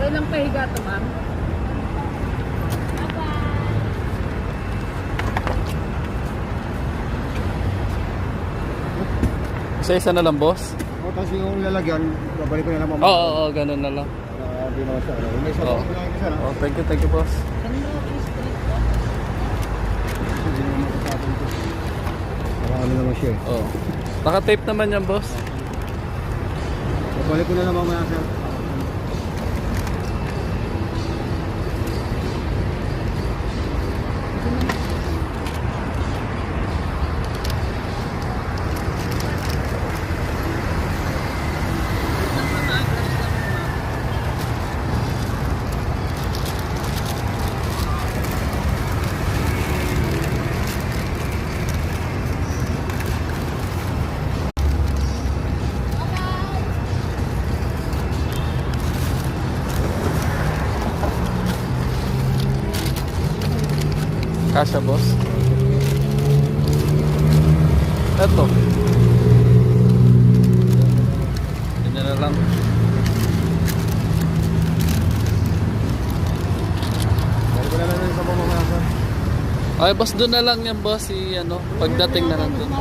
Okay lang pahiga to, ma'am. Isa-isa na lang, boss? O, tapos yung lalagyan, babalik ko na lang mamaya. Oo, ganun na lang. Hindi naman siya. May isa Oo. lang ko lang isa na. Oh, thank you, boss. Hindi naman matatapon ito. Ano naman siya eh. Oh. Naka-tape naman yan, boss. Babalik ko na lang mamaya, sir. Kasha, boss. Eto. Ganyan na lang. Babalik ko na lang sa mamaya, sir. Okay, boss, doon na lang yan, boss. Pagdating na lang doon.